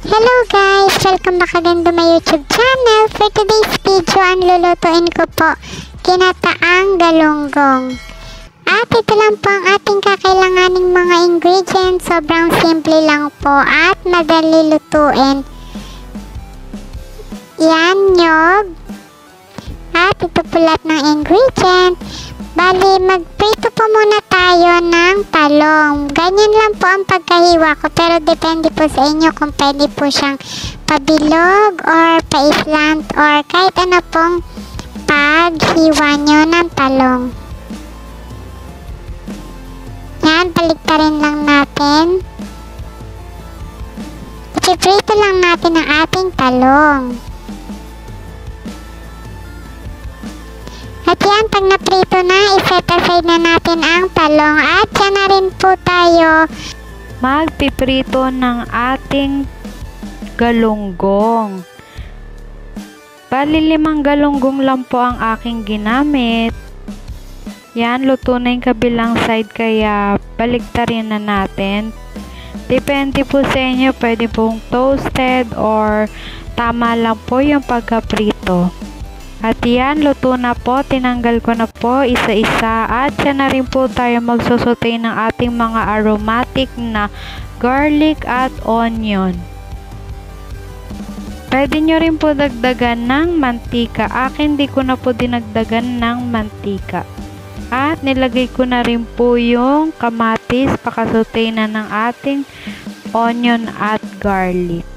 Hello guys! Welcome back again to my YouTube channel. For today's video, ang lulutuin ko po, ginataang galunggong. At ito lang po ang ating kakailanganing mga ingredients. Sobrang simple lang po at madali lutuin. Yan, nyog. At ito po lahat ng ingredient. Bali, magprito po muna tayo ng talong. Ganyan lang po ang pagkahiwa ko, pero depende po sa inyo kung pwede po siyang pabilog or paislant or kahit ano pong paghiwa nyo ng talong. Yan, baliktarin lang natin. Ipiprito lang natin ang ating talong. At yan, pag naprito na, iset aside na natin ang talong. At yan na rin po tayo magpiprito ng ating galunggong. Bali 5 galunggong lang po ang aking ginamit. Yan, luto na yung kabilang side kaya baliktarin na natin. Depende po sa inyo, pwede pong toasted or tama lang po yung pagkaprito. At yan, luto na po. Tinanggal ko na po isa-isa. At yan na rin po tayo magsusote ng ating mga aromatic na garlic at onion. Pwede nyo rin po dagdagan ng mantika. Akin di ko na po dinagdagan ng mantika. At nilagay ko na rin po yung kamatis. Pakasote na ng ating onion at garlic.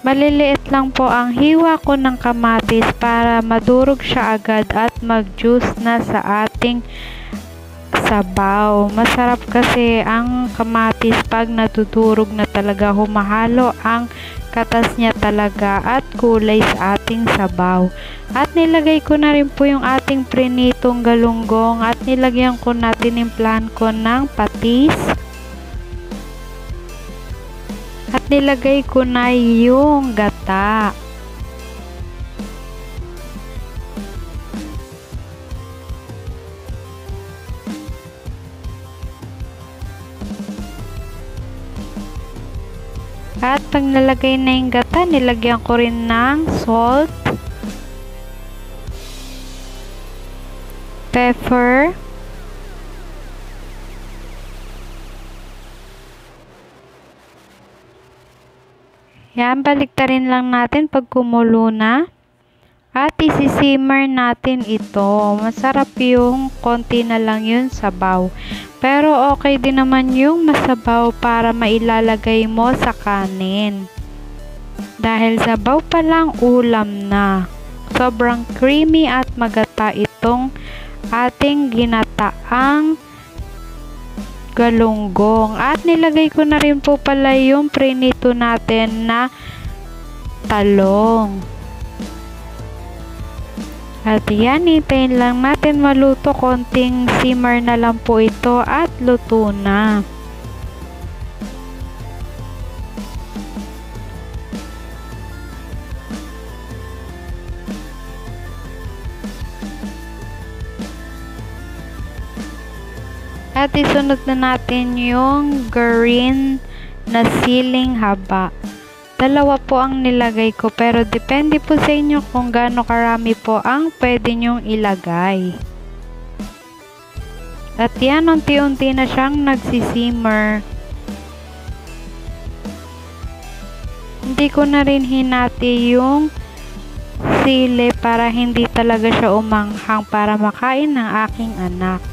Maliliit lang po ang hiwa ko ng kamatis para madurog siya agad at mag-juice na sa ating sabaw. Masarap kasi ang kamatis pag natudurog na talaga, humahalo ang katas niya talaga at kulay sa ating sabaw. At nilagay ko na rin po yung ating prinitong galunggong at nilagyan ko na, tinimplahan ko ng patis. At nilagay ko na yung gata. At pag nalagay na yung gata, nilagyan ko rin ng salt, pepper, yan, baliktarin lang natin pag kumulo na. At isi-simmer natin ito. Masarap yung konti na lang yun sabaw. Pero okay din naman yung masabaw para mailalagay mo sa kanin. Dahil sabaw pa lang, ulam na. Sobrang creamy at magata itong ating ginataang galunggong. At nilagay ko na rin po pala yung prinito natin na talong. At yan, hintayin lang natin maluto. Konting simmer na lang po ito at luto na. At isunod na natin yung green na siling haba. 2 po ang nilagay ko, pero depende po sa inyo kung gaano karami po ang pwede nyong ilagay. At yan, unti-unti na siyang nagsisimmer. Hindi ko na rin hinati yung sili para hindi talaga siya umanghang para makain ng aking anak.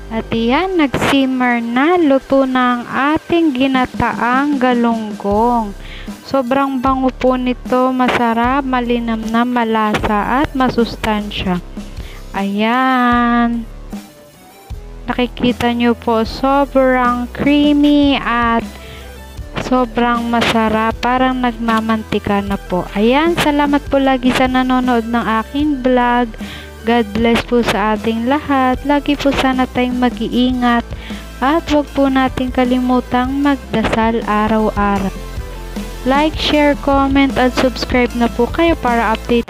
At yan, nag-simmer na, luto na ang ating ginataang galunggong. Sobrang bango po nito, masarap, malinam na, malasa at masustansya. Ayan. Nakikita nyo po, sobrang creamy at sobrang masarap, parang nagmamantika na po. Ayan, salamat po lagi sa nanonood ng aking vlog. God bless po sa ating lahat. Lagi po sana tayong mag-iingat at huwag po natin kalimutang magdasal araw-araw. Like, share, comment, at subscribe na po kayo para update